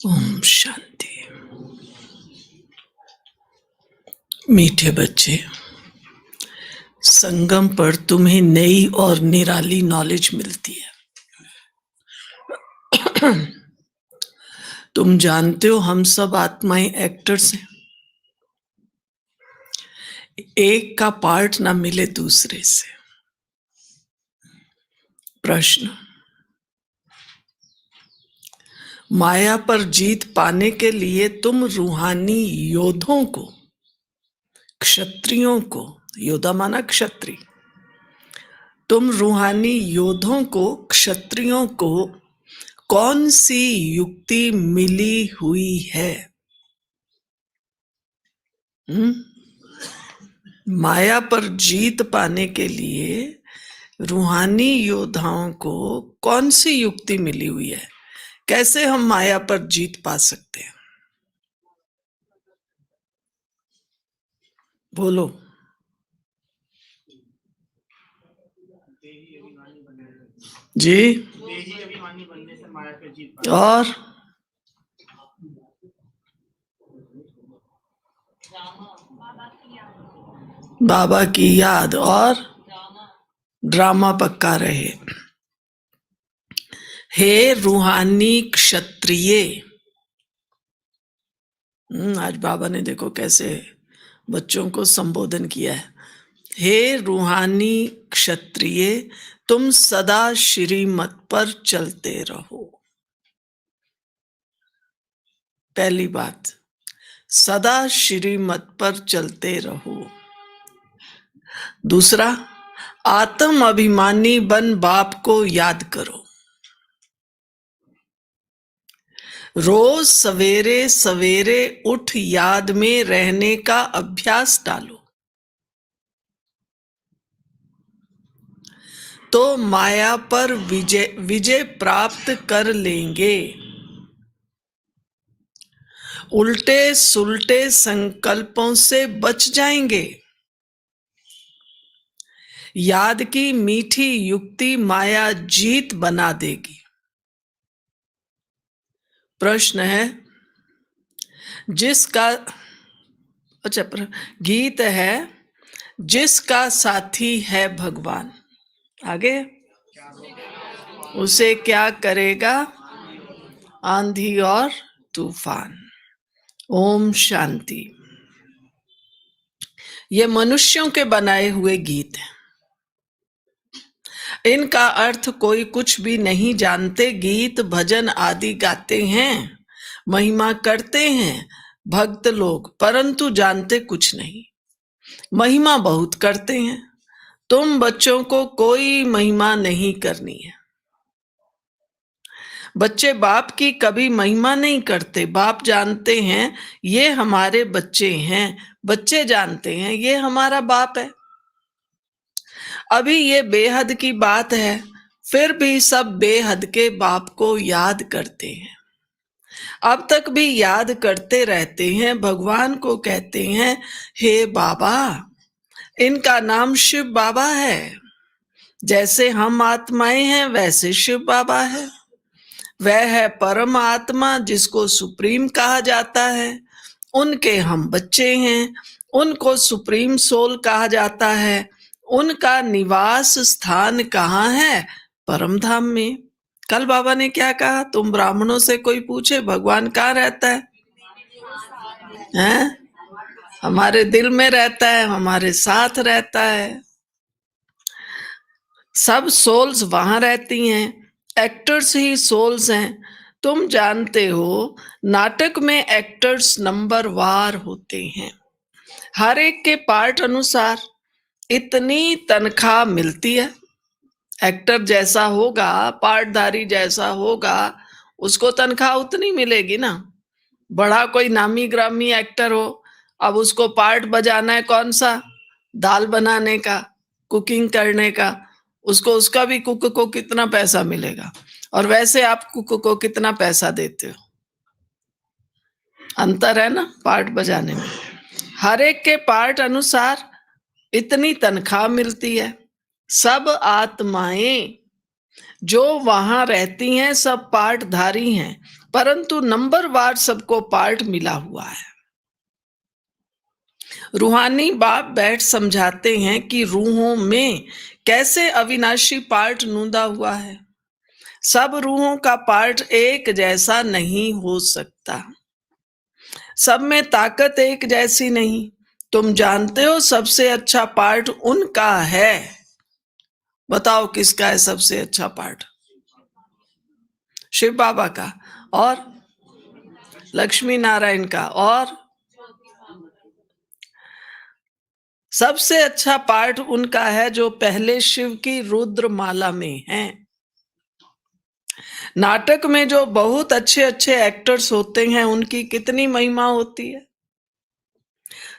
ओम शांति। मीठे बच्चे, संगम पर तुम्हें नई और निराली नॉलेज मिलती है। तुम जानते हो हम सब आत्माएं एक्टर्स हैं। एक का पार्ट ना मिले दूसरे से। प्रश्न, माया पर जीत पाने के लिए तुम रूहानी योद्धों को, क्षत्रियों को, योद्धा माना क्षत्रिय, तुम रूहानी योद्धों को, क्षत्रियों को कौन सी युक्ति मिली हुई है? माया पर जीत पाने के लिए रूहानी योद्धाओं को कौन सी युक्ति मिली हुई है? कैसे हम माया पर जीत पा सकते हैं? बोलो। जी। और बाबा की याद और ड्रामा पक्का रहे। हे रूहानी क्षत्रिय, आज बाबा ने देखो कैसे बच्चों को संबोधन किया है। हे रूहानी क्षत्रिय, तुम सदा श्रीमत पर चलते रहो। पहली बात, सदा श्रीमत पर चलते रहो। दूसरा, आत्म अभिमानी बन बाप को याद करो। रोज सवेरे सवेरे उठ याद में रहने का अभ्यास डालो, तो माया पर विजय प्राप्त कर लेंगे। उल्टे सुलटे संकल्पों से बच जाएंगे। याद की मीठी युक्ति माया जीत बना देगी। प्रश्न है, जिसका गीत है, जिसका साथी है भगवान, आगे उसे क्या करेगा आंधी और तूफान। ओम शांति। ये मनुष्यों के बनाए हुए गीत हैं। इनका अर्थ कोई कुछ भी नहीं जानते। गीत भजन आदि गाते हैं, महिमा करते हैं भक्त लोग, परंतु जानते कुछ नहीं। महिमा बहुत करते हैं। तुम बच्चों को कोई महिमा नहीं करनी है। बच्चे बाप की कभी महिमा नहीं करते। बाप जानते हैं ये हमारे बच्चे हैं, बच्चे जानते हैं ये हमारा बाप है। अभी ये बेहद की बात है, फिर भी सब बेहद के बाप को याद करते हैं। अब तक भी याद करते रहते हैं। भगवान को कहते हैं, हे बाबा। इनका नाम शिव बाबा है। जैसे हम आत्माएं हैं वैसे शिव बाबा है। वह है परम आत्मा जिसको सुप्रीम कहा जाता है। उनके हम बच्चे हैं। उनको सुप्रीम सोल कहा जाता है। उनका निवास स्थान कहाँ है? परम धाम में। कल बाबा ने क्या कहा? तुम ब्राह्मणों से कोई पूछे भगवान कहाँ रहता है? हैं? हमारे दिल में रहता है, हमारे साथ रहता है। सब सोल्स वहां रहती हैं। एक्टर्स ही सोल्स हैं। तुम जानते हो नाटक में एक्टर्स नंबर वार होते हैं। हर एक के पार्ट अनुसार इतनी तनख्वाह मिलती है। एक्टर जैसा होगा, पार्टधारी जैसा होगा, उसको तनख्वाह उतनी मिलेगी ना। बड़ा कोई नामी ग्रामी एक्टर हो, अब उसको पार्ट बजाना है कौन सा? दाल बनाने का, कुकिंग करने का। उसको उसका भी कुक को कितना पैसा मिलेगा, और वैसे आप कुक को कितना पैसा देते हो? अंतर है ना पार्ट बजाने में। हर एक के पार्ट अनुसार इतनी तनख्वाह मिलती है। सब आत्माएं जो वहां रहती हैं सब पार्टधारी हैं, परंतु नंबरवार सबको पार्ट मिला हुआ है। रूहानी बाप बैठ समझाते हैं कि रूहों में कैसे अविनाशी पार्ट नूंदा हुआ है। सब रूहों का पार्ट एक जैसा नहीं हो सकता, सब में ताकत एक जैसी नहीं। तुम जानते हो सबसे अच्छा पार्ट उनका है। बताओ किसका है सबसे अच्छा पार्ट? शिव बाबा का, और लक्ष्मी नारायण का, और सबसे अच्छा पार्ट उनका है जो पहले शिव की रुद्र माला में है। नाटक में जो बहुत अच्छे अच्छे एक्टर्स होते हैं उनकी कितनी महिमा होती है,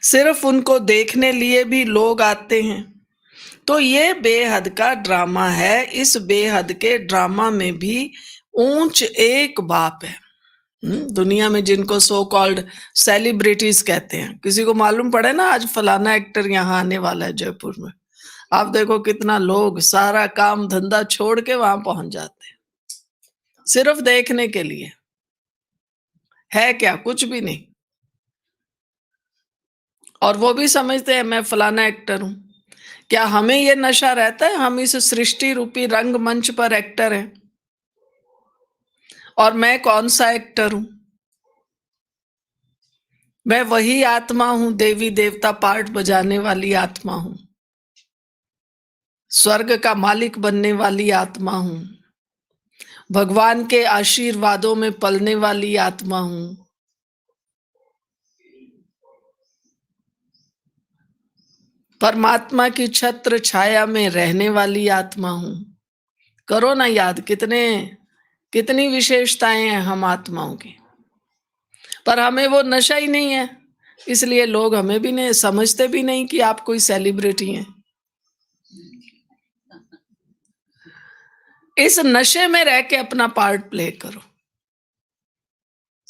सिर्फ उनको देखने लिए भी लोग आते हैं। तो ये बेहद का ड्रामा है। इस बेहद के ड्रामा में भी ऊंच एक बाप है। दुनिया में जिनको सो कॉल्ड सेलिब्रिटीज कहते हैं, किसी को मालूम पड़े ना आज फलाना एक्टर यहाँ आने वाला है जयपुर में, आप देखो कितना लोग सारा काम धंधा छोड़ के वहां पहुंच जाते हैं सिर्फ देखने के लिए। है क्या? कुछ भी नहीं। और वो भी समझते हैं मैं फलाना एक्टर हूं। क्या हमें ये नशा रहता है हम इस सृष्टि रूपी रंगमंच पर एक्टर हैं? और मैं कौन सा एक्टर हूं? मैं वही आत्मा हूं, देवी देवता पार्ट बजाने वाली आत्मा हूं, स्वर्ग का मालिक बनने वाली आत्मा हूं, भगवान के आशीर्वादों में पलने वाली आत्मा हूं। परमात्मा की छत्र छाया में रहने वाली आत्मा हूं। करो ना याद, कितनी विशेषताएं हैं हम आत्माओं की। पर हमें वो नशा ही नहीं है, इसलिए लोग हमें भी नहीं समझते भी नहीं कि आप कोई सेलिब्रिटी हैं। इस नशे में रह के अपना पार्ट प्ले करो।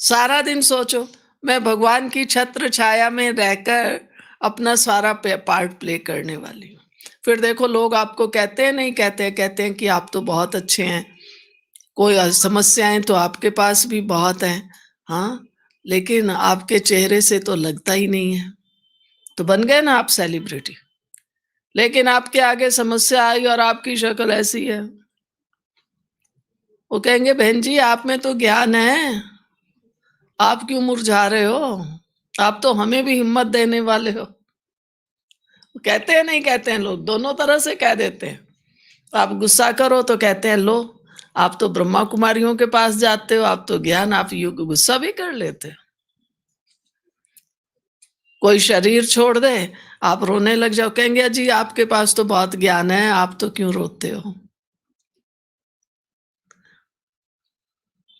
सारा दिन सोचो मैं भगवान की छत्र छाया में रहकर अपना सारा पार्ट प्ले करने वाली हूँ। फिर देखो लोग आपको कहते हैं, नहीं कहते, कहते हैं कि आप तो बहुत अच्छे हैं, कोई समस्याएं तो आपके पास भी बहुत हैं, हाँ, लेकिन आपके चेहरे से तो लगता ही नहीं है। तो बन गए ना आप सेलिब्रिटी। लेकिन आपके आगे समस्या आई और आपकी शक्ल ऐसी है, वो कहेंगे बहन जी आप में तो ज्ञान है, आप क्यों मुरझा रहे हो, आप तो हमें भी हिम्मत देने वाले हो। कहते हैं, नहीं कहते हैं लोग, दोनों तरह से कह देते हैं। आप गुस्सा करो तो कहते हैं लो आप तो ब्रह्मा कुमारियों के पास जाते हो, आप तो ज्ञान, आप युग गुस्सा भी कर लेते हो। कोई शरीर छोड़ दे आप रोने लग जाओ, कहेंगे जी आपके पास तो बहुत ज्ञान है, आप तो क्यों रोते हो।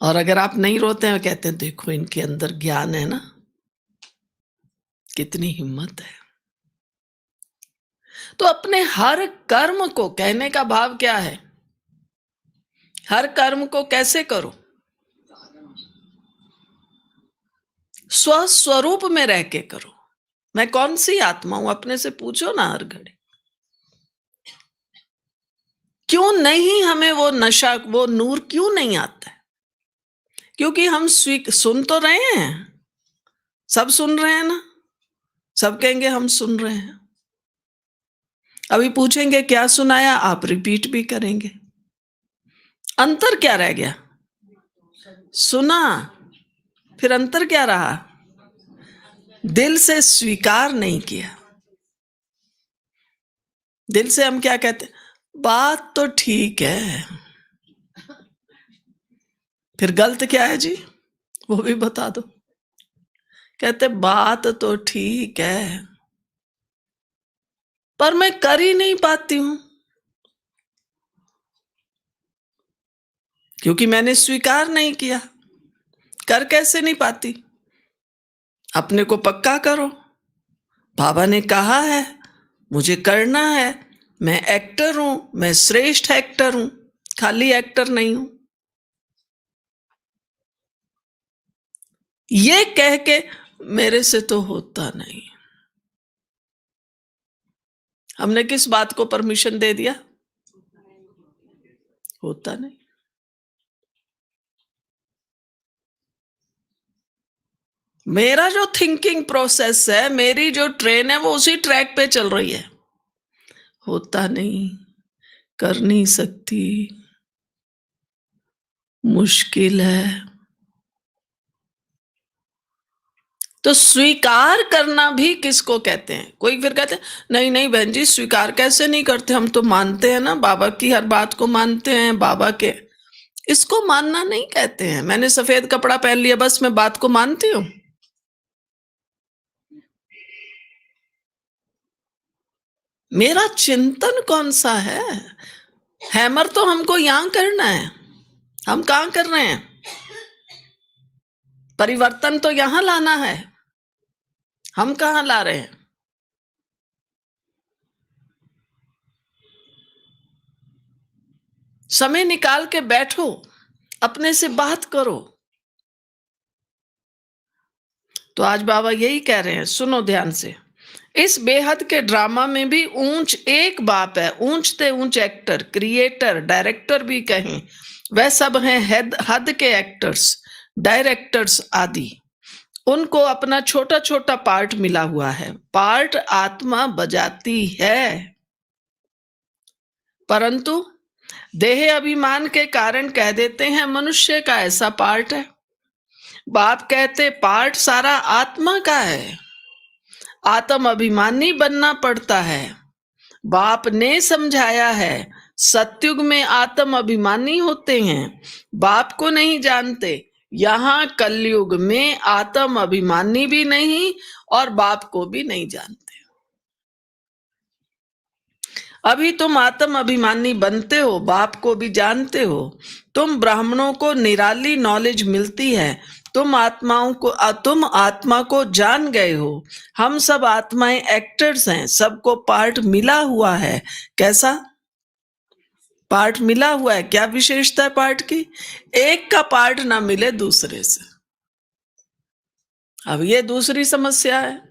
और अगर आप नहीं रोते हैं कहते हैं देखो इनके अंदर ज्ञान है ना, कितनी हिम्मत है। तो अपने हर कर्म को, कहने का भाव क्या है, हर कर्म को कैसे करो, स्वस्वरूप में रह के करो। मैं कौन सी आत्मा हूं अपने से पूछो ना हर घड़ी। क्यों नहीं हमें वो नशा, वो नूर क्यों नहीं आता है? क्योंकि हम सुन तो रहे हैं, सब सुन रहे हैं ना, सब कहेंगे हम सुन रहे हैं। अभी पूछेंगे क्या सुनाया, आप रिपीट भी करेंगे। अंतर क्या रह गया? सुना, फिर अंतर क्या रहा? दिल से स्वीकार नहीं किया। दिल से हम क्या कहते, बात तो ठीक है, फिर गलत क्या है जी वो भी बता दो। कहते बात तो ठीक है पर मैं कर ही नहीं पाती हूं, क्योंकि मैंने स्वीकार नहीं किया। कर कैसे नहीं पाती? अपने को पक्का करो, बाबा ने कहा है मुझे करना है, मैं एक्टर हूं, मैं श्रेष्ठ एक्टर हूं, खाली एक्टर नहीं हूं। ये कह के मेरे से तो होता नहीं। हमने किस बात को परमिशन दे दिया? होता नहीं। मेरा जो थिंकिंग प्रोसेस है, मेरी जो ट्रेन है, वो उसी ट्रैक पे चल रही है। होता नहीं, कर नहीं सकती, मुश्किल है। तो स्वीकार करना भी किसको कहते हैं? कोई फिर कहते हैं, नहीं नहीं बहन जी, स्वीकार कैसे नहीं करते, हम तो मानते हैं ना, बाबा की हर बात को मानते हैं, बाबा के। इसको मानना नहीं कहते हैं। मैंने सफेद कपड़ा पहन लिया, बस मैं बात को मानती हूँ। मेरा चिंतन कौन सा है? हैमर तो हमको यहां करना है, हम कहां कर रहे हैं? परिवर्तन तो यहां लाना है, हम कहां ला रहे हैं? समय निकाल के बैठो, अपने से बात करो। तो आज बाबा यही कह रहे हैं, सुनो ध्यान से। इस बेहद के ड्रामा में भी ऊंच एक बाप है, ऊंच ते ऊंच एक्टर, क्रिएटर, डायरेक्टर भी कहें, वह सब हैं हद के एक्टर्स, डायरेक्टर्स आदि। उनको अपना छोटा छोटा पार्ट मिला हुआ है, पार्ट आत्मा बजाती है, परंतु देह अभिमान के कारण कह देते हैं मनुष्य का ऐसा पार्ट है। बाप कहते पार्ट सारा आत्मा का है, आत्म अभिमानी बनना पड़ता है। बाप ने समझाया है, सतयुग में आत्म अभिमानी होते हैं, बाप को नहीं जानते। यहां कलयुग में आत्म अभिमानी भी नहीं और बाप को भी नहीं जानते। अभी तुम आत्म अभिमानी बनते हो, बाप को भी जानते हो। तुम ब्राह्मणों को निराली नॉलेज मिलती है, तुम आत्मा को जान गए हो। हम सब आत्माएं एक्टर्स हैं, सबको पार्ट मिला हुआ है। कैसा पार्ट मिला हुआ है? क्या विशेषता है पार्ट की? एक का पार्ट ना मिले दूसरे से। अब ये दूसरी समस्या है।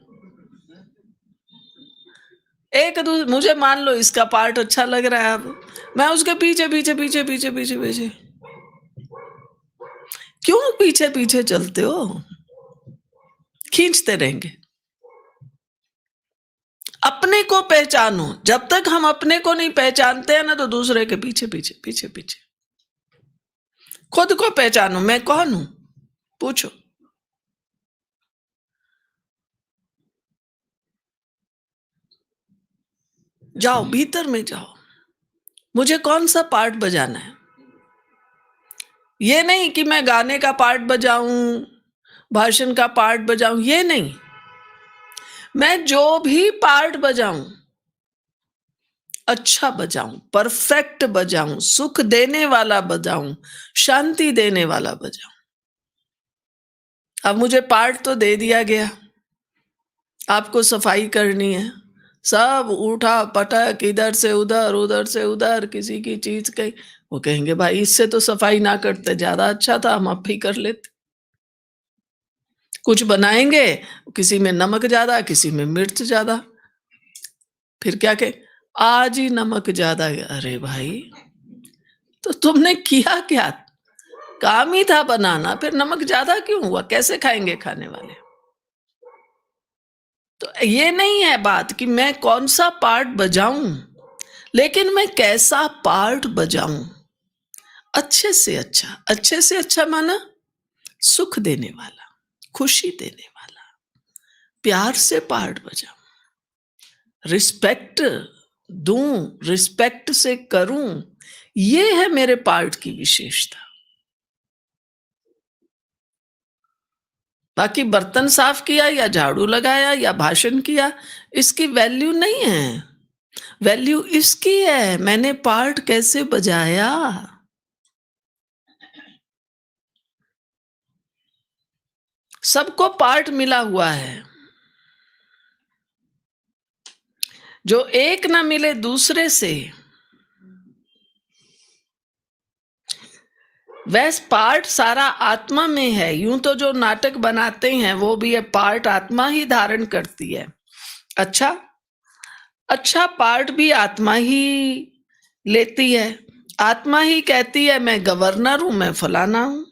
मुझे मान लो इसका पार्ट अच्छा लग रहा है, अब मैं उसके पीछे पीछे पीछे पीछे पीछे पीछे। क्यों पीछे पीछे चलते हो? खींचते रहेंगे। अपने को पहचानो। जब तक हम अपने को नहीं पहचानते हैं ना, तो दूसरे के पीछे पीछे पीछे पीछे। खुद को पहचानो, मैं कौन हूं, पूछो। जाओ भीतर में जाओ, मुझे कौन सा पार्ट बजाना है। ये नहीं कि मैं गाने का पार्ट बजाऊं, भाषण का पार्ट बजाऊं, ये नहीं। मैं जो भी पार्ट बजाऊं, अच्छा बजाऊं, परफेक्ट बजाऊं, सुख देने वाला बजाऊं, शांति देने वाला बजाऊं। अब मुझे पार्ट तो दे दिया गया, आपको सफाई करनी है। सब उठा पटक, इधर से उधर, उधर से उधर, किसी की चीज कही। वो कहेंगे भाई इससे तो सफाई ना करते ज्यादा अच्छा था, हम अब भी कर लेते। कुछ बनाएंगे, किसी में नमक ज्यादा, किसी में मिर्च ज्यादा। फिर क्या कहे, आज ही नमक ज्यादा। अरे भाई, तो तुमने किया क्या? काम ही था बनाना, फिर नमक ज्यादा क्यों हुआ? कैसे खाएंगे खाने वाले? तो ये नहीं है बात कि मैं कौन सा पार्ट बजाऊं, लेकिन मैं कैसा पार्ट बजाऊं। अच्छे से अच्छा, अच्छे से अच्छा माना सुख देने वाला, खुशी देने वाला, प्यार से पार्ट बजाऊं, रिस्पेक्ट दूं, रिस्पेक्ट से करूं। ये है मेरे पार्ट की विशेषता। बाकी बर्तन साफ किया या झाड़ू लगाया या भाषण किया, इसकी वैल्यू नहीं है। वैल्यू इसकी है, मैंने पार्ट कैसे बजाया। सबको पार्ट मिला हुआ है, जो एक ना मिले दूसरे से, वैस पार्ट सारा आत्मा में है। यूं तो जो नाटक बनाते हैं वो भी है, पार्ट आत्मा ही धारण करती है। अच्छा अच्छा पार्ट भी आत्मा ही लेती है, आत्मा ही कहती है मैं गवर्नर हूं, मैं फलाना हूं,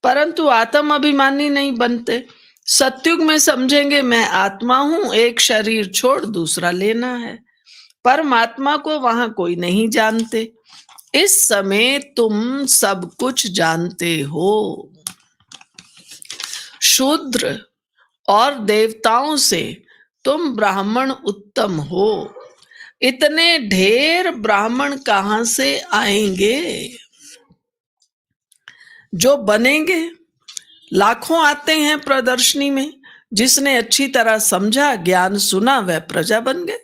परंतु आत्म अभिमानी नहीं बनते। सत्युग में समझेंगे मैं आत्मा हूं, एक शरीर छोड़ दूसरा लेना है। परमात्मा को वहां कोई नहीं जानते। इस समय तुम सब कुछ जानते हो। शूद्र और देवताओं से तुम ब्राह्मण उत्तम हो। इतने ढेर ब्राह्मण कहां से आएंगे? जो बनेंगे लाखों आते हैं प्रदर्शनी में। जिसने अच्छी तरह समझा, ज्ञान सुना, वह प्रजा बन गए।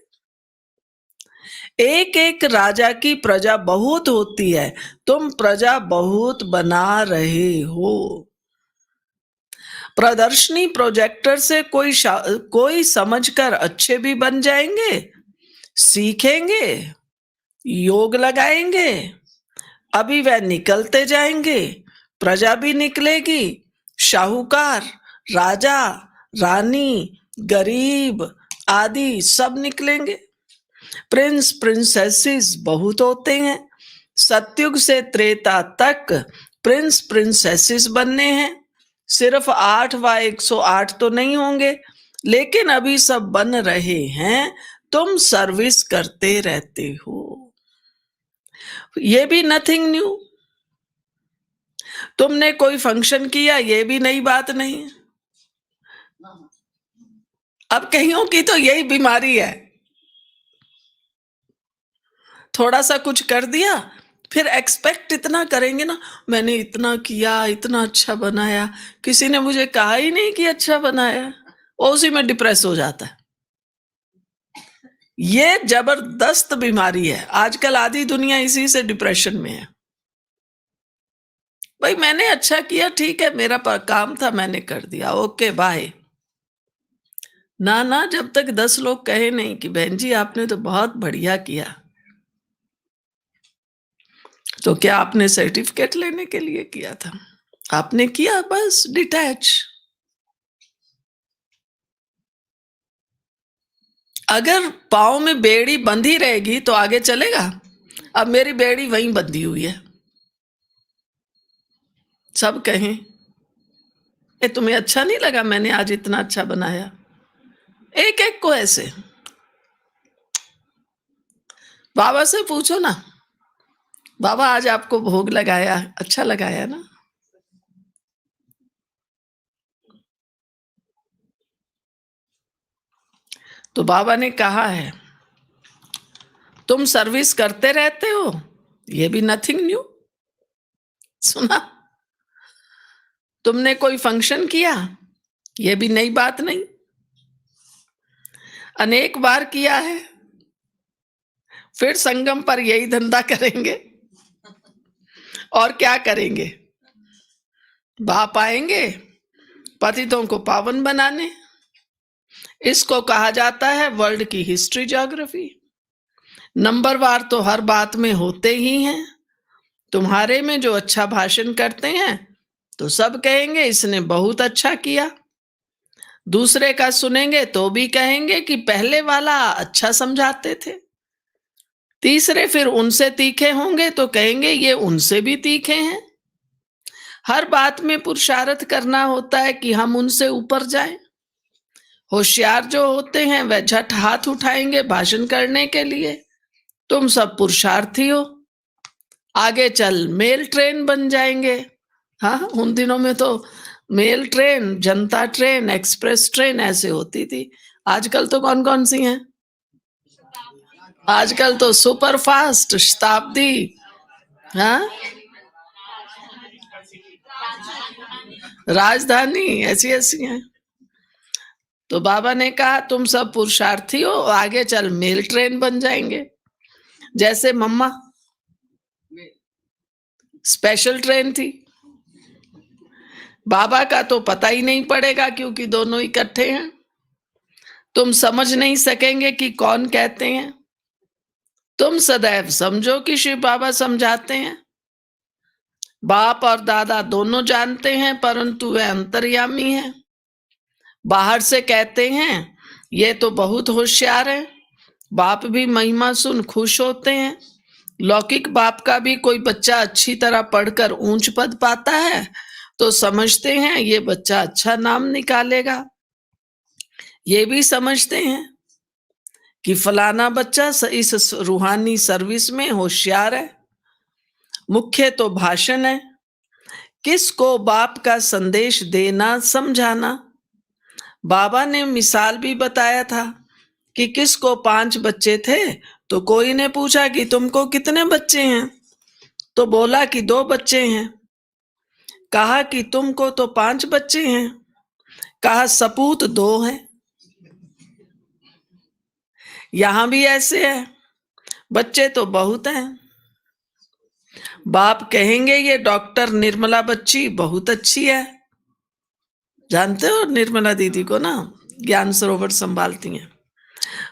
एक एक राजा की प्रजा बहुत होती है, तुम प्रजा बहुत बना रहे हो। प्रदर्शनी प्रोजेक्टर से कोई समझकर अच्छे भी बन जाएंगे, सीखेंगे, योग लगाएंगे, अभी वह निकलते जाएंगे, प्रजा भी निकलेगी, शाहूकार, राजा, रानी, गरीब आदि सब निकलेंगे। प्रिंस प्रिंसेसेस बहुत होते हैं। सतयुग से त्रेता तक प्रिंस प्रिंसेसेस बनने हैं। सिर्फ 8 व 108 तो नहीं होंगे, लेकिन अभी सब बन रहे हैं। तुम सर्विस करते रहते हो, ये भी नथिंग न्यू। तुमने कोई फंक्शन किया, ये भी नई बात नहीं है। अब कईयों की तो यही बीमारी है, थोड़ा सा कुछ कर दिया, फिर एक्सपेक्ट इतना करेंगे ना, मैंने इतना किया, इतना अच्छा बनाया, किसी ने मुझे कहा ही नहीं कि अच्छा बनाया, वो उसी में डिप्रेस हो जाता है। ये जबरदस्त बीमारी है। आजकल आधी दुनिया इसी से डिप्रेशन में है। भाई मैंने अच्छा किया, ठीक है, मेरा काम था, मैंने कर दिया, ओके बाय। ना ना, जब तक 10 लोग कहे नहीं कि बहन जी आपने तो बहुत बढ़िया किया, तो क्या आपने सर्टिफिकेट लेने के लिए किया था? आपने किया, बस डिटैच। अगर पाँव में बेड़ी बंधी रहेगी तो आगे चलेगा। अब मेरी बेड़ी वहीं बंधी हुई है। सब कहें ए तुम्हें अच्छा नहीं लगा मैंने आज इतना अच्छा बनाया? एक एक को ऐसे। बाबा से पूछो ना, बाबा आज आपको भोग लगाया, अच्छा लगाया ना? तो बाबा ने कहा है तुम सर्विस करते रहते हो, ये भी नथिंग न्यू। सुना? तुमने कोई फंक्शन किया, ये भी नई बात नहीं, अनेक बार किया है। फिर संगम पर यही धंधा करेंगे और क्या करेंगे? बाप आएंगे पतितों को पावन बनाने। इसको कहा जाता है वर्ल्ड की हिस्ट्री ज्योग्राफी। नंबरवार तो हर बात में होते ही हैं। तुम्हारे में जो अच्छा भाषण करते हैं तो सब कहेंगे इसने बहुत अच्छा किया, दूसरे का सुनेंगे तो भी कहेंगे कि पहले वाला अच्छा समझाते थे, तीसरे फिर उनसे तीखे होंगे तो कहेंगे ये उनसे भी तीखे हैं। हर बात में पुरुषार्थ करना होता है कि हम उनसे ऊपर जाएं। होशियार जो होते हैं वह झट हाथ उठाएंगे भाषण करने के लिए। तुम सब पुरुषार्थी हो, आगे चल मेल ट्रेन बन जाएंगे। हाँ, उन दिनों में तो मेल ट्रेन, जनता ट्रेन, एक्सप्रेस ट्रेन ऐसे होती थी। आजकल तो कौन कौन सी हैं? आजकल तो सुपर फास्ट, शताब्दी, हाँ, राजधानी, ऐसी ऐसी हैं। तो बाबा ने कहा तुम सब पुरुषार्थी हो, आगे चल मेल ट्रेन बन जाएंगे। जैसे मम्मा स्पेशल ट्रेन थी, बाबा का तो पता ही नहीं पड़ेगा क्योंकि दोनों इकट्ठे हैं। तुम समझ नहीं सकेंगे कि कौन कहते हैं। तुम सदैव समझो कि शिव बाबा समझाते हैं। बाप और दादा दोनों जानते हैं, परंतु वे अंतर्यामी हैं। बाहर से कहते हैं ये तो बहुत होशियार है, बाप भी महिमा सुन खुश होते हैं। लौकिक बाप का भी कोई बच्चा अच्छी तरह पढ़कर ऊंच पद पाता है तो समझते हैं ये बच्चा अच्छा नाम निकालेगा। ये भी समझते हैं कि फलाना बच्चा इस रूहानी सर्विस में होशियार है। मुख्य तो भाषण है, किसको बाप का संदेश देना समझाना। बाबा ने मिसाल भी बताया था कि किसको 5 बच्चे थे तो कोई ने पूछा कि तुमको कितने बच्चे हैं, तो बोला कि 2 बच्चे हैं। कहा कि तुमको तो 5 बच्चे हैं। कहा सपूत 2 हैं। यहां भी ऐसे है, बच्चे तो बहुत हैं। बाप कहेंगे ये डॉक्टर निर्मला बच्ची बहुत अच्छी है। जानते हो निर्मला दीदी को ना, ज्ञान सरोवर संभालती हैं।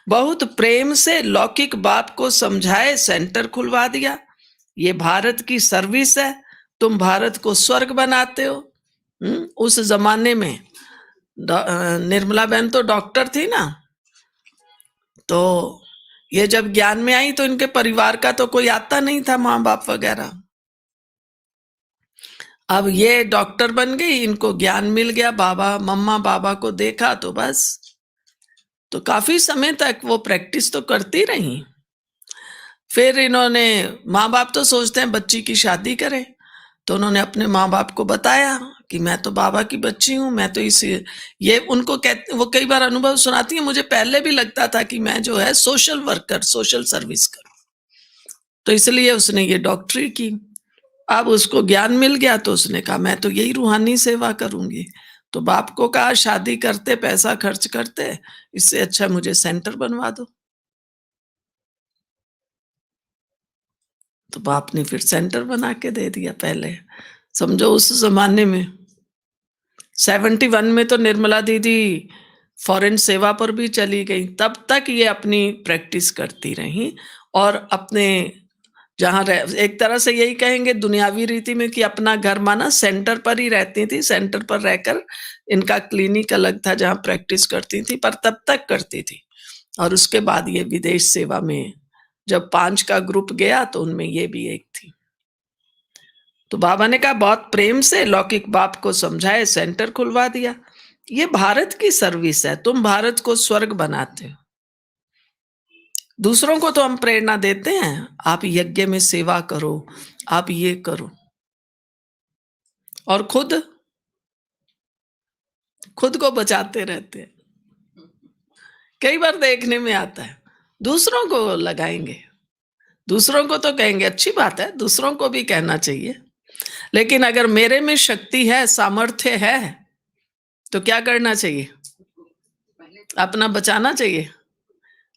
बहुत प्रेम से लौकिक बाप को समझाए सेंटर खुलवा दिया। ये भारत की सर्विस है, तुम भारत को स्वर्ग बनाते हो। उस जमाने में निर्मला बहन तो डॉक्टर थी ना, तो ये जब ज्ञान में आई तो इनके परिवार का तो कोई आता नहीं था, माँ बाप वगैरह। अब ये डॉक्टर बन गई, इनको ज्ञान मिल गया, बाबा मम्मा बाबा को देखा तो बस, तो काफी समय तक वो प्रैक्टिस तो करती रही। फिर इन्होंने, माँ बाप तो सोचते हैं बच्ची की शादी करें, तो उन्होंने अपने माँ बाप को बताया कि मैं तो बाबा की बच्ची हूँ, मैं तो ये उनको कहते, वो कई बार अनुभव सुनाती है, मुझे पहले भी लगता था कि मैं जो है सोशल वर्कर, सोशल सर्विस करूँ, तो इसलिए उसने ये डॉक्टरी की। अब उसको ज्ञान मिल गया तो उसने कहा मैं तो यही रूहानी सेवा करूंगी। तो बाप को कहा शादी करते, पैसा खर्च करते, इससे अच्छा मुझे सेंटर बनवा दो। तो बाप ने फिर सेंटर बना के दे दिया। पहले समझो उस जमाने में 71 में तो निर्मला दीदी फॉरेन सेवा पर भी चली गई, तब तक ये अपनी प्रैक्टिस करती रही और अपने जहाँ एक तरह से यही कहेंगे दुनियावी रीति में कि अपना घर माना सेंटर पर ही रहती थी। सेंटर पर रहकर इनका क्लिनिक अलग था जहाँ प्रैक्टिस करती थी, पर तब तक करती थी। और उसके बाद ये विदेश सेवा में जब 5 का ग्रुप गया तो उनमें ये भी एक थी। तो बाबा ने कहा बहुत प्रेम से लौकिक बाप को समझाए, सेंटर खुलवा दिया। ये भारत की सर्विस है, तुम भारत को स्वर्ग बनाते हो। दूसरों को तो हम प्रेरणा देते हैं, आप यज्ञ में सेवा करो, आप ये करो, और खुद को बचाते रहते हैं। कई बार देखने में आता है, दूसरों को लगाएंगे, दूसरों को तो कहेंगे, अच्छी बात है, दूसरों को भी कहना चाहिए, लेकिन अगर मेरे में शक्ति है, सामर्थ्य है, तो क्या करना चाहिए? अपना बचाना चाहिए।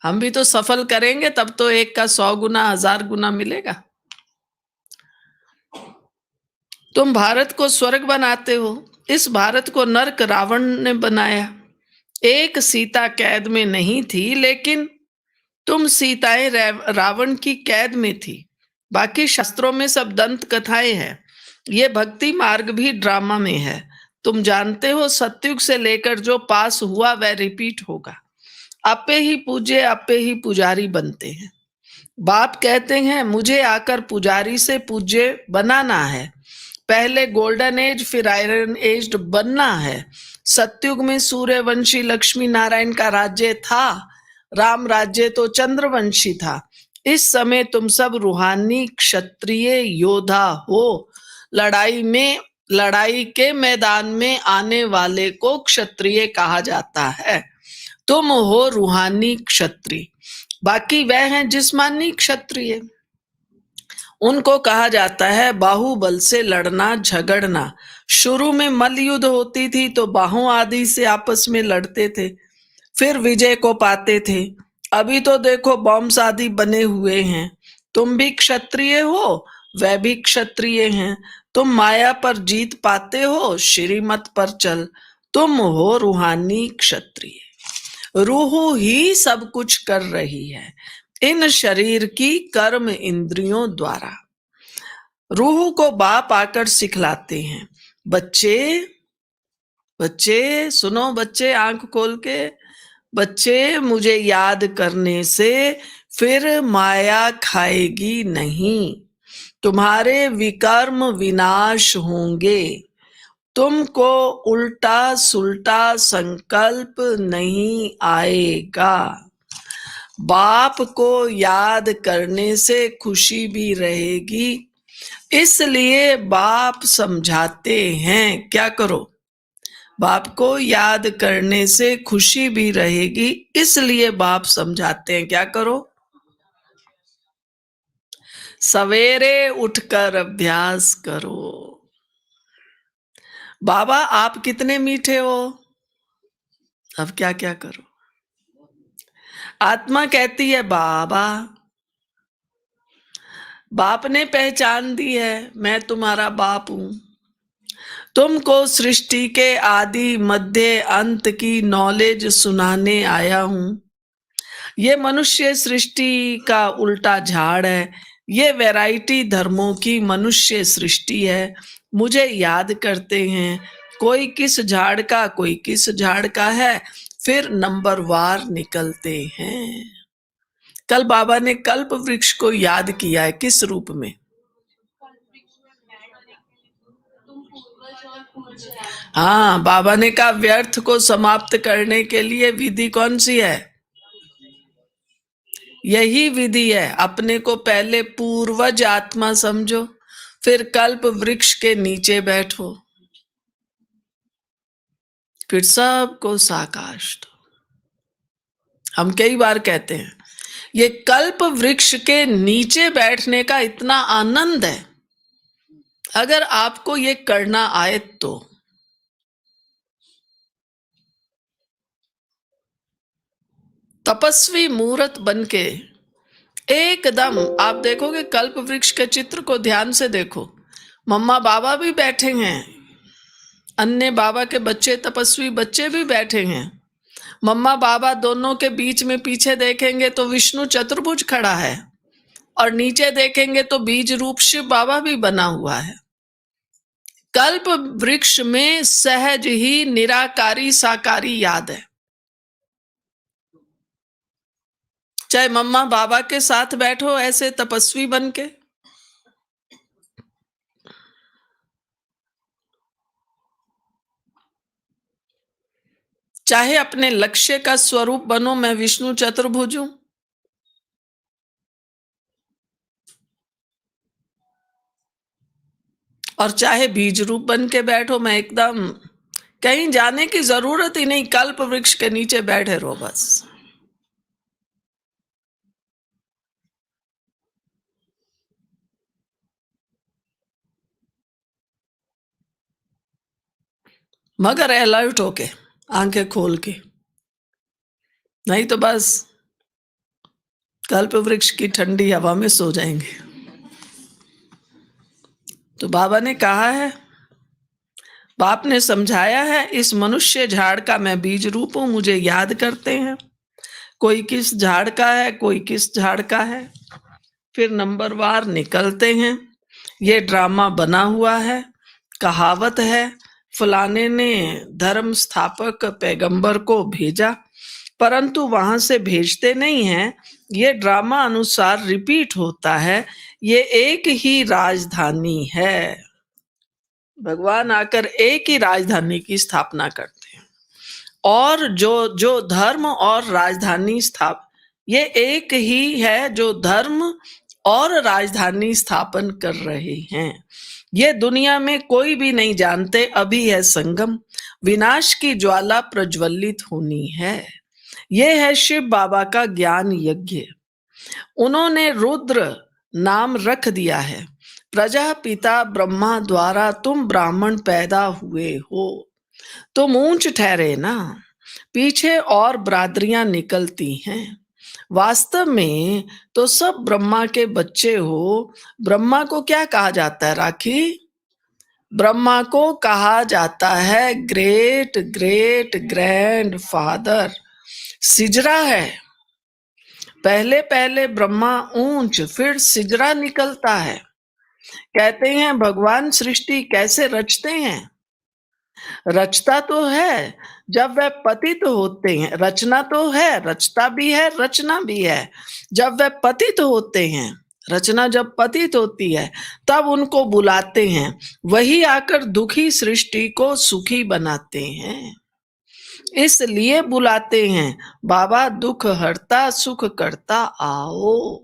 हम भी तो सफल करेंगे तब तो एक का 100 गुना 1000 गुना मिलेगा। तुम भारत को स्वर्ग बनाते हो, इस भारत को नरक रावण ने बनाया। एक सीता कैद में नहीं थी, लेकिन तुम सीताएं रावण की कैद में थी। बाकी शास्त्रों में सब दंत कथाएं हैं, ये भक्ति मार्ग भी ड्रामा में है। तुम जानते हो सतयुग से लेकर जो पास हुआ वह रिपीट होगा। आपे ही पूज्य, आपे ही पुजारी बनते हैं। बाप कहते हैं मुझे आकर पुजारी से पूज्य बनाना है। पहले गोल्डन एज फिर आयरन एज बनना है। सतयुग में सूर्यवंशी लक्ष्मी नारायण का राज्य था, राम राज्य तो चंद्रवंशी था। इस समय तुम सब रूहानी क्षत्रिय योद्धा हो। लड़ाई के मैदान में आने वाले को क्षत्रिय कहा जाता है। तुम हो रूहानी क्षत्रिय, बाकी वह हैं जिस्मानी क्षत्रिय। उनको कहा जाता है बाहुबल से लड़ना झगड़ना। शुरू में मल्ल युद्ध होती थी तो बाहों आदि से आपस में लड़ते थे, फिर विजय को पाते थे। अभी तो देखो बॉम्ब्स आदि बने हुए हैं। तुम भी क्षत्रिय हो, वह भी क्षत्रिय हैं। तुम माया पर जीत पाते हो, श्रीमत पर चल। तुम हो रूहानी क्षत्रिय। रूह ही सब कुछ कर रही है इन शरीर की कर्म इंद्रियों द्वारा। रूह को बाप आकर सिखलाते हैं, बच्चे बच्चे सुनो, बच्चे आंख खोल के, बच्चे मुझे याद करने से फिर माया खाएगी नहीं। तुम्हारे विकर्म विनाश होंगे। तुमको उल्टा सुल्टा संकल्प नहीं आएगा। बाप को याद करने से खुशी भी रहेगी, इसलिए बाप समझाते हैं क्या करो। बाप को याद करने से खुशी भी रहेगी, इसलिए बाप समझाते हैं क्या करो। सवेरे उठकर अभ्यास करो। बाबा आप कितने मीठे हो, अब क्या क्या करो। आत्मा कहती है बाबा, बाप ने पहचान दी है मैं तुम्हारा बाप हूं। तुमको सृष्टि के आदि मध्य अंत की नॉलेज सुनाने आया हूं। ये मनुष्य सृष्टि का उल्टा झाड़ है। ये वैरायटी धर्मों की मनुष्य सृष्टि है। मुझे याद करते हैं, कोई किस झाड़ का कोई किस झाड़ का है, फिर नंबर वार निकलते हैं। कल बाबा ने कल्प वृक्ष को याद किया है, किस रूप में। हाँ, बाबा ने कहा व्यर्थ को समाप्त करने के लिए विधि कौन सी है। यही विधि है, अपने को पहले पूर्वज आत्मा समझो, फिर कल्प वृक्ष के नीचे बैठो, फिर सबको साकाश दो। हम कई बार कहते हैं ये कल्प वृक्ष के नीचे बैठने का इतना आनंद है, अगर आपको ये करना आए तो। तपस्वी मूर्त बनके एकदम आप देखोगे, कल्प वृक्ष के चित्र को ध्यान से देखो। मम्मा बाबा भी बैठे हैं, अन्य बाबा के बच्चे तपस्वी बच्चे भी बैठे हैं। मम्मा बाबा दोनों के बीच में पीछे देखेंगे तो विष्णु चतुर्भुज खड़ा है, और नीचे देखेंगे तो बीज रूप शिव बाबा भी बना हुआ है। कल्प वृक्ष में सहज ही निराकारी साकारी याद है। चाहे मम्मा बाबा के साथ बैठो ऐसे तपस्वी बनके, चाहे अपने लक्ष्य का स्वरूप बनो, मैं विष्णु चतुर्भुज हूं, और चाहे बीज रूप बन के बैठो, मैं एकदम कहीं जाने की जरूरत ही नहीं, कल्प वृक्ष के नीचे बैठे रहो बस। मगर अलर्ट होके, आंखें खोल के, नहीं तो बस कल्प वृक्ष की ठंडी हवा में सो जाएंगे। तो बाबा ने कहा है, बाप ने समझाया है, इस मनुष्य झाड़ का मैं बीज रूप हूं, मुझे याद करते हैं। कोई किस झाड़ का है कोई किस झाड़ का है, फिर नंबरवार निकलते हैं। ये ड्रामा बना हुआ है, कहावत है, फलाने ने धर्म स्थापक पैगंबर को भेजा, परंतु वहां से भेजते नहीं हैं, ये ड्रामा अनुसार रिपीट होता है। ये एक ही राजधानी है, भगवान आकर एक ही राजधानी की स्थापना करते हैं, और जो जो धर्म और राजधानी ये एक ही है जो धर्म और राजधानी स्थापन कर रहे हैं। ये दुनिया में कोई भी नहीं जानते, अभी है संगम, विनाश की ज्वाला प्रज्वलित होनी है। ये है शिव बाबा का ज्ञान यज्ञ। उन्होंने रुद्र नाम रख दिया है। प्रजापिता ब्रह्मा द्वारा तुम ब्राह्मण पैदा हुए हो, तुम ऊंच ठहरे ना, पीछे और बरादरियां निकलती हैं। वास्तव में तो सब ब्रह्मा के बच्चे हो। ब्रह्मा को क्या कहा जाता है राखी? ब्रह्मा को कहा जाता है ग्रेट ग्रेट ग्रैंड फादर। सिजरा है, पहले पहले ब्रह्मा ऊंच, फिर सिजरा निकलता है। कहते हैं भगवान सृष्टि कैसे रचते हैं, रचता तो है, जब वह पतित होते हैं, रचना तो है, रचता भी है, रचना भी है। जब वह पतित होते हैं, रचना जब पतित होती है, तब उनको बुलाते हैं। वही आकर दुखी सृष्टि को सुखी बनाते हैं। इसलिए बुलाते हैं, बाबा दुख हरता सुख करता आओ।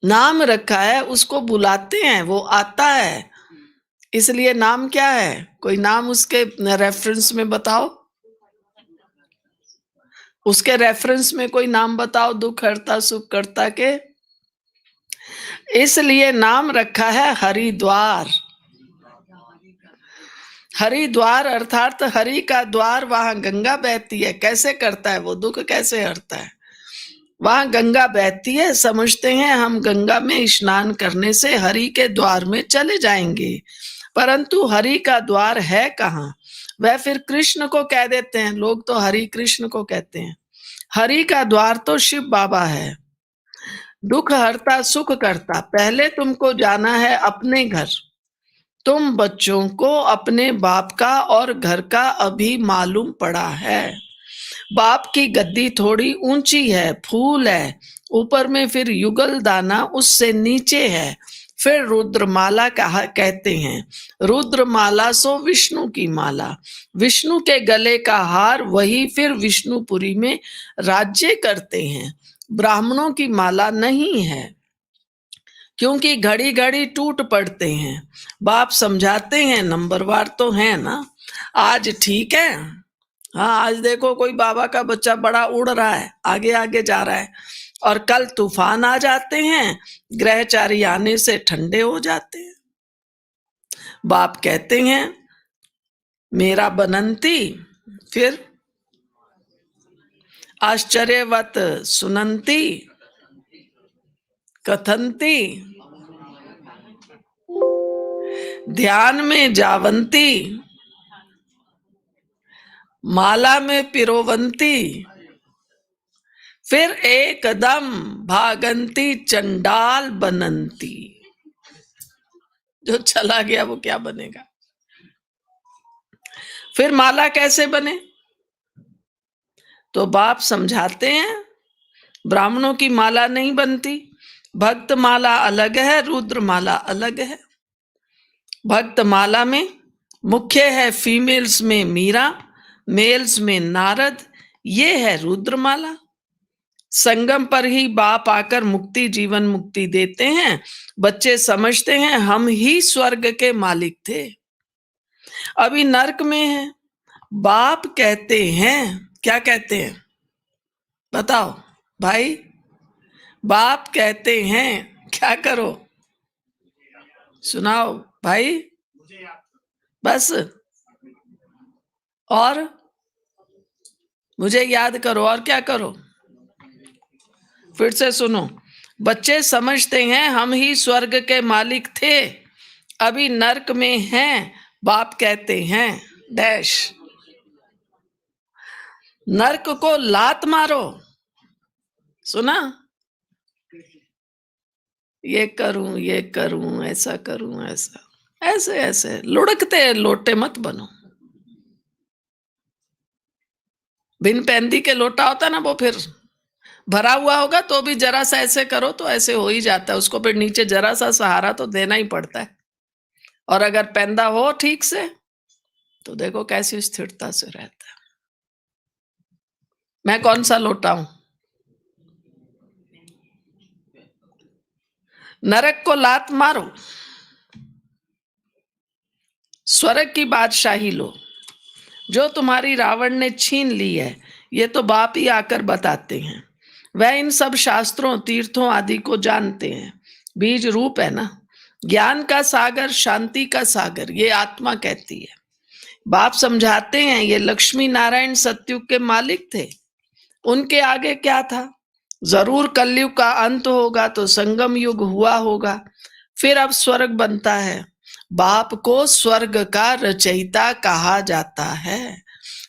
नाम रखा है, उसको बुलाते हैं, वो आता है। इसलिए नाम क्या है? कोई नाम उसके रेफरेंस में बताओ। उसके रेफरेंस में कोई नाम बताओ, दुख हरता सुख करता के। इसलिए नाम रखा है हरिद्वार। हरिद्वार अर्थात हरि का द्वार, वहां गंगा बहती है। कैसे करता है वो? दुख कैसे हरता है? वहां गंगा बहती है, समझते हैं हम गंगा में स्नान करने से हरि के द्वार में चले जाएंगे। परंतु हरि का द्वार है कहाँ? वह फिर कृष्ण को कह देते हैं। लोग तो हरि कृष्ण को कहते हैं। हरि का द्वार तो शिव बाबा है। दुख हरता सुख करता। पहले तुमको जाना है अपने घर। तुम बच्चों को अपने बाप का और घर का अभी मालूम पड़ा है। बाप की गद्दी थोड़ी ऊंची है, फूल है, ऊपर में फिर युगल दाना उससे नीचे है। फिर रुद्रमाला कहा कहते हैं। रुद्रमाला सो विष्णु की माला। विष्णु के गले का हार, वही फिर विष्णुपुरी में राज्य करते हैं। ब्राह्मणों की माला नहीं है, क्योंकि घड़ी घड़ी टूट पड़ते हैं। बाप समझाते हैं, नंबरवार तो है ना। आज ठीक है, हाँ आज देखो कोई बाबा का बच्चा बड़ा उड़ रहा है, आगे आगे जा रहा है, और कल तूफान आ जाते हैं, ग्रहचारी आने से ठंडे हो जाते हैं। बाप कहते हैं मेरा बनंती, फिर आश्चर्यवत सुनंती कथंती, ध्यान में जावंती, माला में पिरोवंती, फिर एकदम भागंती चंडाल बनंती। जो चला गया वो क्या बनेगा? फिर माला कैसे बने? तो बाप समझाते हैं, ब्राह्मणों की माला नहीं बनती। भक्त माला अलग है, रुद्र माला अलग है। भक्त माला में मुख्य है फीमेल्स में मीरा, मेल्स में नारद। ये है रुद्रमाला। संगम पर ही बाप आकर मुक्ति, जीवन मुक्ति देते हैं। बच्चे समझते हैं हम ही स्वर्ग के मालिक थे, अभी नरक में है। बाप कहते हैं, क्या कहते हैं बताओ भाई? बाप कहते हैं क्या करो? सुनाओ भाई। बस, और मुझे याद करो, और क्या करो? फिर से सुनो। बच्चे समझते हैं हम ही स्वर्ग के मालिक थे, अभी नरक में हैं। बाप कहते हैं डैश, नरक को लात मारो। सुना? ये करूं ऐसा करूं ऐसा, ऐसे ऐसे लुढ़कते लोटे मत बनो। बिन पैंदी के लोटा होता ना, वो फिर भरा हुआ होगा तो भी जरा सा ऐसे करो तो ऐसे हो ही जाता है। उसको फिर नीचे जरा सा सहारा तो देना ही पड़ता है। और अगर पैंदा हो ठीक से तो देखो कैसी स्थिरता से रहता है। मैं कौन सा लोटा हूं? नरक को लात मारो, स्वर्ग की बादशाही लो। जो तुम्हारी रावण ने छीन ली है, ये तो बाप ही आकर बताते हैं। वह इन सब शास्त्रों तीर्थों आदि को जानते हैं। बीज रूप है ना, ज्ञान का सागर, शांति का सागर, ये आत्मा कहती है। बाप समझाते हैं ये लक्ष्मी नारायण सतयुग के मालिक थे, उनके आगे क्या था? जरूर कलयुग का अंत होगा तो संगम युग हुआ होगा, फिर अब स्वर्ग बनता है। बाप को स्वर्ग का रचयिता कहा जाता है,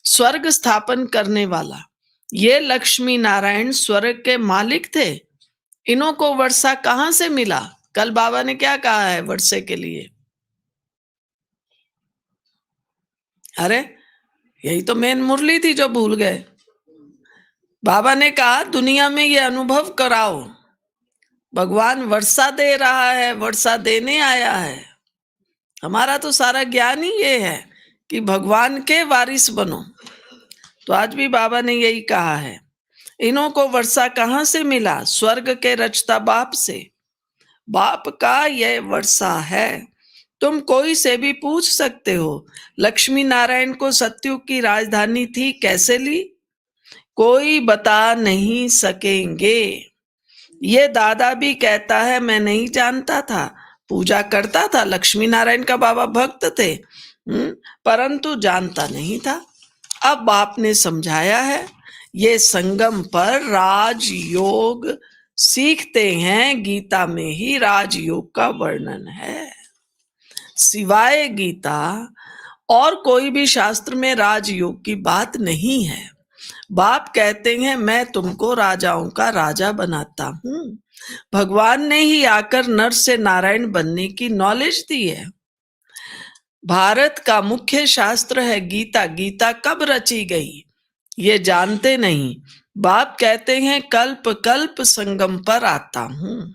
स्वर्ग स्थापन करने वाला। ये लक्ष्मी नारायण स्वर्ग के मालिक थे। इन्हों को वर्षा कहां से मिला? कल बाबा ने क्या कहा है वर्षे के लिए? अरे यही तो मेन मुरली थी जो भूल गए। बाबा ने कहा दुनिया में ये अनुभव कराओ, भगवान वर्षा दे रहा है, वर्षा देने आया है। हमारा तो सारा ज्ञान ही ये है कि भगवान के वारिस बनो। तो आज भी बाबा ने यही कहा है। इन्हों को वर्षा कहाँ से मिला? स्वर्ग के रचता बाप से। बाप का यह वर्षा है। तुम कोई से भी पूछ सकते हो, लक्ष्मी नारायण को सतयुग की राजधानी थी, कैसे ली? कोई बता नहीं सकेंगे। ये दादा भी कहता है मैं नहीं जानता था, पूजा करता था, लक्ष्मी नारायण का बाबा भक्त थे, परंतु जानता नहीं था। अब बाप ने समझाया है। ये संगम पर राजयोग सीखते हैं। गीता में ही राजयोग का वर्णन है। सिवाय गीता और कोई भी शास्त्र में राजयोग की बात नहीं है। बाप कहते हैं मैं तुमको राजाओं का राजा बनाता हूं। भगवान ने ही आकर नर से नारायण बनने की नॉलेज दी है। भारत का मुख्य शास्त्र है गीता। गीता कब रची गई ये जानते नहीं। बाप कहते हैं कल्प कल्प संगम पर आता हूं।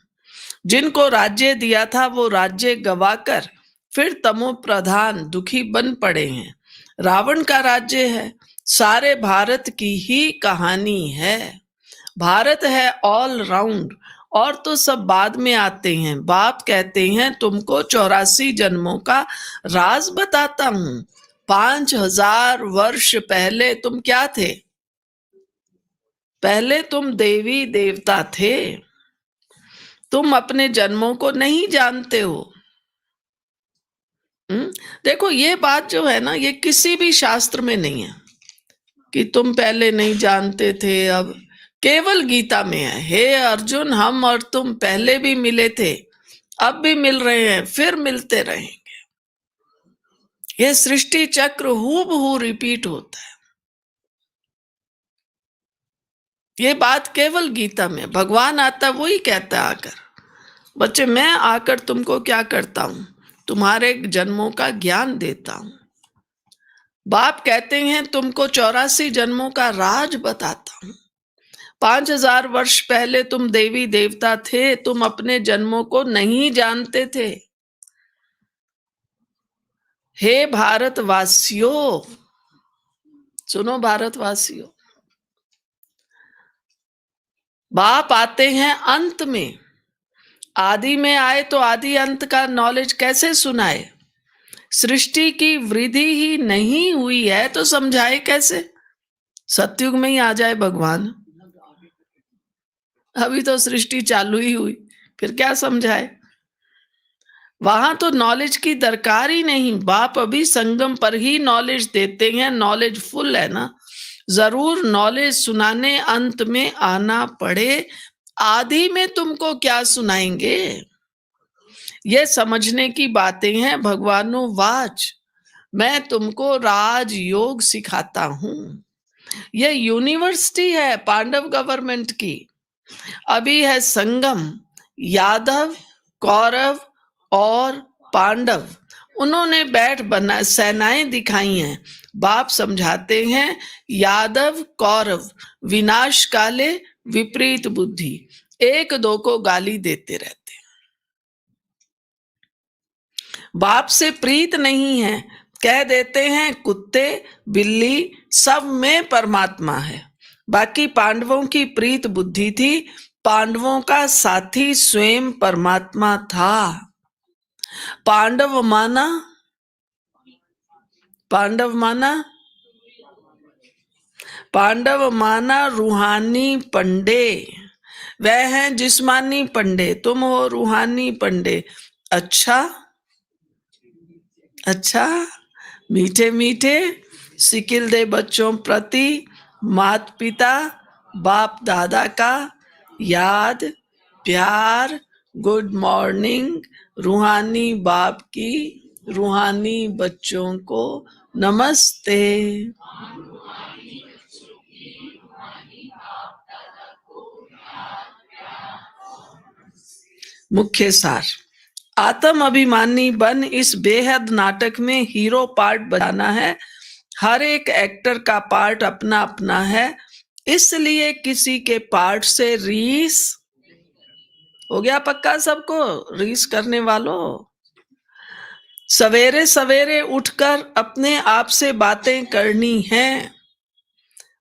जिनको राज्य दिया था वो राज्य गवाकर फिर तमो प्रधान दुखी बन पड़े हैं। रावण का राज्य है। सारे भारत की ही कहानी है। भारत है ऑल राउंड और तो सब बाद में आते हैं। बाप कहते हैं तुमको 84 जन्मों का राज बताता हूं। 5000 वर्ष पहले तुम क्या थे? पहले तुम देवी देवता थे। तुम अपने जन्मों को नहीं जानते हो। देखो ये बात जो है ना, ये किसी भी शास्त्र में नहीं है कि तुम पहले नहीं जानते थे, अब केवल गीता में है। हे अर्जुन, हम और तुम पहले भी मिले थे, अब भी मिल रहे हैं, फिर मिलते रहेंगे। ये सृष्टि चक्र हूबहू रिपीट होता है। ये बात केवल गीता में। भगवान आता वही कहता है आकर, बच्चे मैं आकर तुमको क्या करता हूं? तुम्हारे जन्मों का ज्ञान देता हूं। बाप कहते हैं तुमको 84 जन्मों का राज बताता हूं। 5000 वर्ष पहले तुम देवी देवता थे, तुम अपने जन्मों को नहीं जानते थे। हे भारतवासियों, सुनो भारतवासियों, बाप आते हैं अंत में। आदि में आए तो आदि अंत का नॉलेज कैसे सुनाए? सृष्टि की वृद्धि ही नहीं हुई है तो समझाए कैसे? सतयुग में ही आ जाए भगवान। अभी तो सृष्टि चालू ही हुई, फिर क्या समझाए? वहां तो नॉलेज की दरकार ही नहीं। बाप अभी संगम पर ही नॉलेज देते हैं। नॉलेज फुल है ना, जरूर नॉलेज सुनाने अंत में आना पड़े। आदि में तुमको क्या सुनाएंगे? ये समझने की बातें हैं भगवानो वाच। मैं तुमको राजयोग सिखाता हूं। ये यूनिवर्सिटी है पांडव गवर्नमेंट की। अभी है संगम। यादव, कौरव और पांडव, उन्होंने बैठ बना सेनाएं दिखाई हैं। बाप समझाते हैं यादव कौरव विनाश काले विपरीत बुद्धि, एक दो को गाली देते रहते हैं। बाप से प्रीत नहीं है, कह देते हैं कुत्ते बिल्ली सब में परमात्मा है। बाकी पांडवों की प्रीत बुद्धि थी। पांडवों का साथी स्वयं परमात्मा था। पांडव माना, पांडव माना, पांडव माना रूहानी पंडे। वह हैं जिस्मानी पंडे, तुम हो रूहानी पंडे। अच्छा अच्छा, मीठे मीठे सिकिल दे बच्चों प्रति माता पिता बाप दादा का याद प्यार, गुड मॉर्निंग। रूहानी बाप की रूहानी बच्चों को नमस्ते। मुख्य सार, आत्म अभिमानी बन इस बेहद नाटक में हीरो पार्ट बजाना है। हर एक एक्टर का पार्ट अपना अपना है, इसलिए किसी के पार्ट से रीस हो गया पक्का सबको, रीस करने वालों। सवेरे सवेरे उठकर अपने आप से बातें करनी है,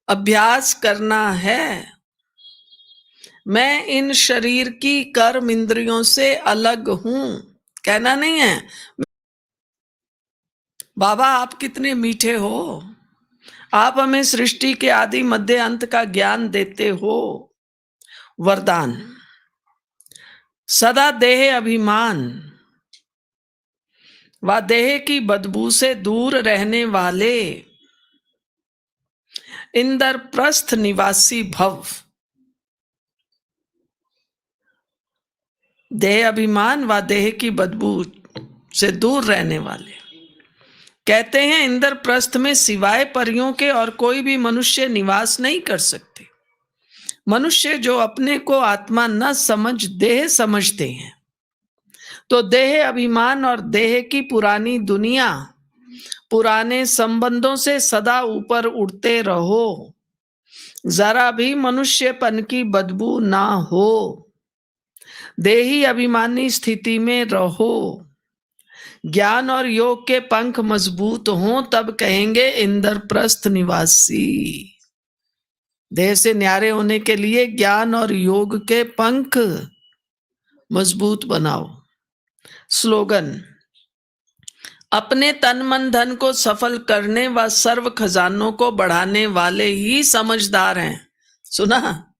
अभ्यास करना है। मैं इन शरीर की कर्म इंद्रियों से अलग हूं, कहना नहीं है। बाबा आप कितने मीठे हो, आप हमें सृष्टि के आदि मध्य अंत का ज्ञान देते हो। वरदान, सदा देह अभिमान व देह की बदबू से दूर रहने वाले इंद्रप्रस्थ निवासी भव। देह अभिमान व देह की बदबू से दूर रहने वाले, कहते हैं इंद्रप्रस्थ में सिवाय परियों के और कोई भी मनुष्य निवास नहीं कर सकते। मनुष्य जो अपने को आत्मा न समझ देह समझते हैं, तो देह अभिमान और देह की पुरानी दुनिया, पुराने संबंधों से सदा ऊपर उड़ते रहो, जरा भी मनुष्यपन की बदबू ना हो। देही अभिमानी स्थिति में रहो, ज्ञान और योग के पंख मजबूत हों तब कहेंगे इंद्रप्रस्थ निवासी। देह से न्यारे होने के लिए ज्ञान और योग के पंख मजबूत बनाओ। स्लोगन, अपने तन मन धन को सफल करने व सर्व खजानों को बढ़ाने वाले ही समझदार हैं। सुना?